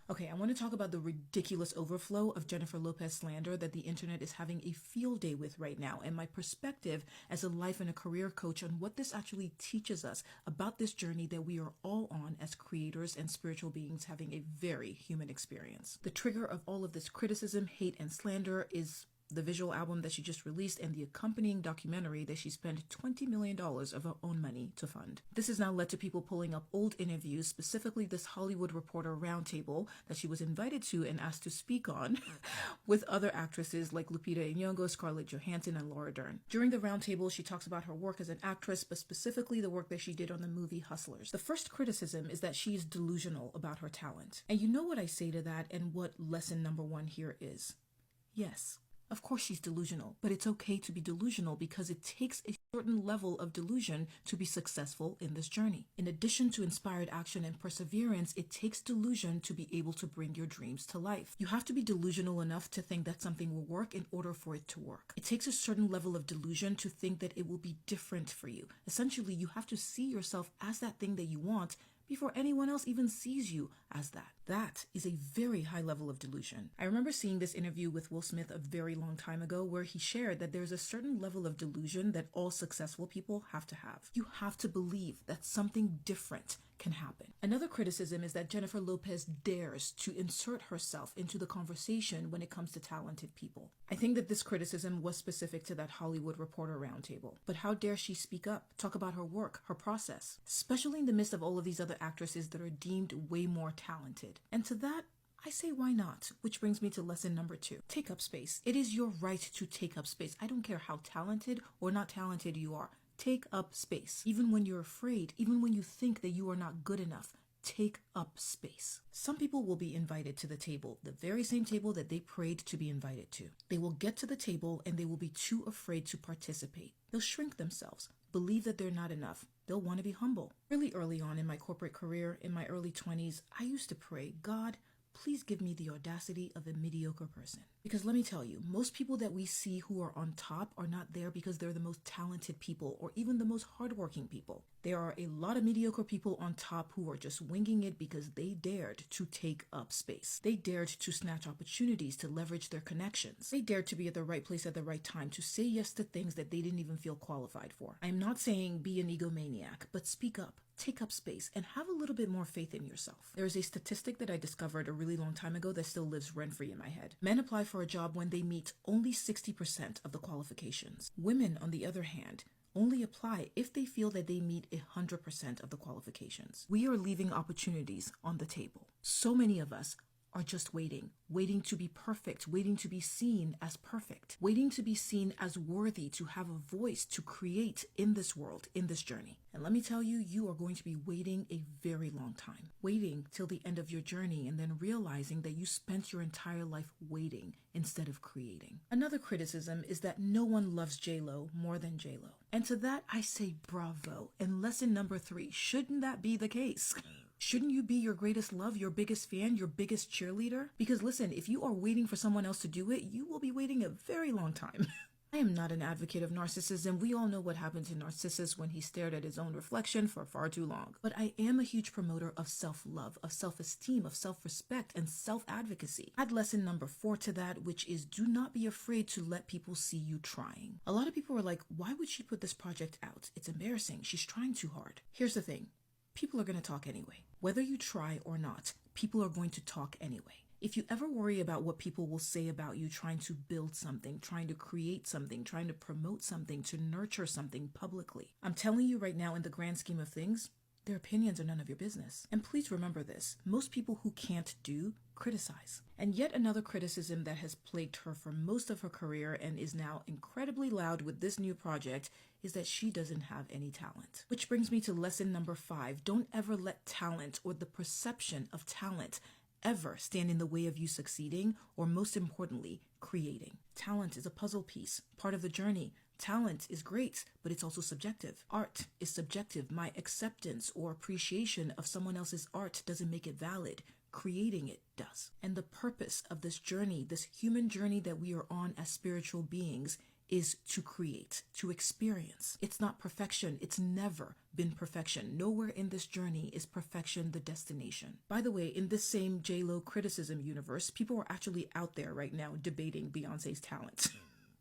Okay, I want to talk about the ridiculous overflow of Jennifer Lopez slander that the internet is having a field day with right now, and my perspective as a life and a career coach on what this actually teaches us about this journey that we are all on as creators and spiritual beings having a very human experience. The trigger of all of this criticism, hate, and slander is the visual album that she just released and the accompanying documentary that she spent $20 million of her own money to fund. This has now led to people pulling up old interviews, specifically this Hollywood Reporter roundtable that she was invited to and asked to speak on with other actresses like Lupita Nyong'o, Scarlett Johansson, and Laura Dern. During the roundtable, she talks about her work as an actress, but specifically the work that she did on the movie Hustlers. The first criticism is that she is delusional about her talent. And you know what I say to that and what lesson number one here is? Yes. Of course she's delusional, but it's okay to be delusional because it takes a certain level of delusion to be successful in this journey. In addition to inspired action and perseverance, it takes delusion to be able to bring your dreams to life. You have to be delusional enough to think that something will work in order for it to work. It takes a certain level of delusion to think that it will be different for you. Essentially, you have to see yourself as that thing that you want before anyone else even sees you as that. That is a very high level of delusion. I remember seeing this interview with Will Smith a very long time ago where he shared that there's a certain level of delusion that all successful people have to have. You have to believe that something different can happen. Another criticism is that Jennifer Lopez dares to insert herself into the conversation when it comes to talented people. I think that this criticism was specific to that Hollywood Reporter roundtable. But how dare she speak up, talk about her work, her process, especially in the midst of all of these other actresses that are deemed way more talented. And to that, I say why not? Which brings me to lesson number 2. Take up space. It is your right to take up space. I don't care how talented or not talented you are. Take up space. Even when you're afraid, even when you think that you are not good enough, take up space. Some people will be invited to the table, the very same table that they prayed to be invited to. They will get to the table and they will be too afraid to participate. They'll shrink themselves, believe that they're not enough. They'll want to be humble. Really early on in my corporate career, in my early 20s, I used to pray, God, please give me the audacity of a mediocre person. Because let me tell you, most people that we see who are on top are not there because they're the most talented people or even the most hardworking people. There are a lot of mediocre people on top who are just winging it because they dared to take up space. They dared to snatch opportunities, to leverage their connections. They dared to be at the right place at the right time, to say yes to things that they didn't even feel qualified for. I am not saying be an egomaniac, but speak up. Take up space and have a little bit more faith in yourself. There is a statistic that I discovered a really long time ago that still lives rent-free in my head. Men apply for a job when they meet only 60% of the qualifications. Women, on the other hand, only apply if they feel that they meet 100% of the qualifications. We are leaving opportunities on the table. So many of us are just waiting to be perfect, waiting to be seen as perfect, waiting to be seen as worthy, to have a voice, to create in this world, in this journey. And let me tell you, you are going to be waiting a very long time, waiting till the end of your journey and then realizing that you spent your entire life waiting instead of creating. Another criticism is that no one loves J-Lo more than J-Lo. And to that, I say bravo. And lesson number 3, shouldn't that be the case? Shouldn't you be your greatest love, your biggest fan, your biggest cheerleader? Because listen, if you are waiting for someone else to do it, you will be waiting a very long time. I am not an advocate of narcissism. We all know what happened to Narcissus when he stared at his own reflection for far too long. But I am a huge promoter of self-love, of self-esteem, of self-respect, and self-advocacy. Add lesson number 4 to that, which is do not be afraid to let people see you trying. A lot of people are like, why would she put this project out? It's embarrassing. She's trying too hard. Here's the thing. People are going to talk anyway. Whether you try or not, people are going to talk anyway. If you ever worry about what people will say about you trying to build something, trying to create something, trying to promote something, to nurture something publicly, I'm telling you right now, in the grand scheme of things, their opinions are none of your business. And please remember this, most people who can't do, criticize. And yet another criticism that has plagued her for most of her career and is now incredibly loud with this new project is that she doesn't have any talent. Which brings me to lesson number 5. Don't ever let talent or the perception of talent ever stand in the way of you succeeding, or most importantly, creating. Talent is a puzzle piece, part of the journey. Talent is great, but it's also subjective. Art is subjective. My acceptance or appreciation of someone else's art doesn't make it valid. Creating it does. And the purpose of this journey, this human journey that we are on as spiritual beings, is to create, to experience. It's not perfection. It's never been perfection. Nowhere in this journey is perfection the destination. By the way, in this same J-Lo criticism universe, people are actually out there right now debating Beyonce's talent.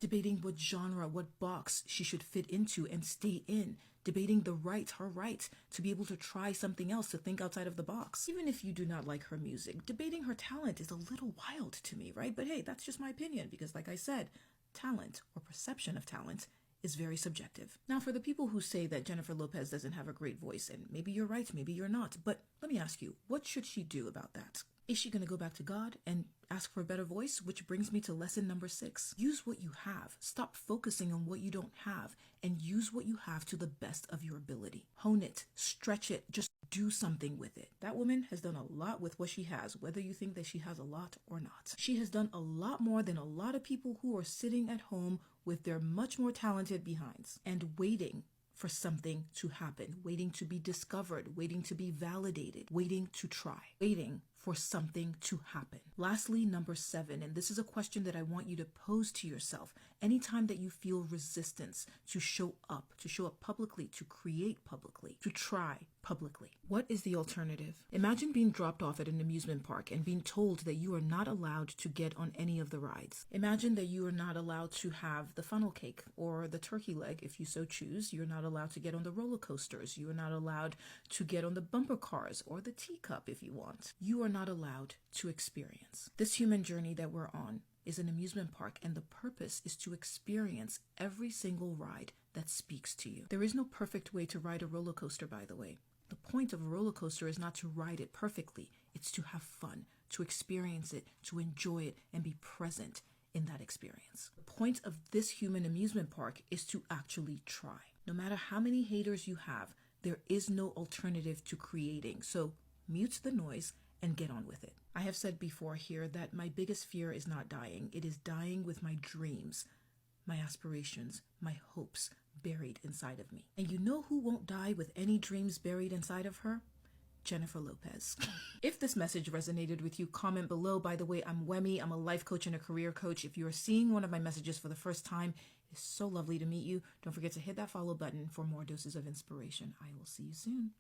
Debating what genre, what box she should fit into and stay in. Debating her right to be able to try something else, to think outside of the box. Even if you do not like her music, debating her talent is a little wild to me, right? But hey, that's just my opinion because like I said, talent or perception of talent is very subjective. Now, for the people who say that Jennifer Lopez doesn't have a great voice, and maybe you're right, maybe you're not, but let me ask you, what should she do about that? Is she going to go back to God and ask for a better voice? Which brings me to lesson number 6. Use what you have. Stop focusing on what you don't have and use what you have to the best of your ability. Hone it, stretch it, just do something with it. That woman has done a lot with what she has, whether you think that she has a lot or not. She has done a lot more than a lot of people who are sitting at home with their much more talented behinds and waiting for something to happen, waiting to be discovered, waiting to be validated, waiting to try, waiting for something to happen. Lastly, number 7, and this is a question that I want you to pose to yourself anytime that you feel resistance to show up publicly, to create publicly, to try publicly. What is the alternative? Imagine being dropped off at an amusement park and being told that you are not allowed to get on any of the rides. Imagine that you are not allowed to have the funnel cake or the turkey leg if you so choose. You're not allowed to get on the roller coasters. You are not allowed to get on the bumper cars or the teacup if you want. You are not allowed to experience. This human journey that we're on is an amusement park, and the purpose is to experience every single ride that speaks to you. There is no perfect way to ride a roller coaster, by the way. The point of a roller coaster is not to ride it perfectly. It's to have fun, to experience it, to enjoy it, and be present in that experience. The point of this human amusement park is to actually try. No matter how many haters you have, there is no alternative to creating. So mute the noise and get on with it. I have said before here that my biggest fear is not dying. It is dying with my dreams, my aspirations, my hopes buried inside of me. And you know who won't die with any dreams buried inside of her? Jennifer Lopez. If this message resonated with you, comment below. By the way, I'm Wemi. I'm a life coach and a career coach. If you are seeing one of my messages for the first time, it's so lovely to meet you. Don't forget to hit that follow button for more doses of inspiration. I will see you soon.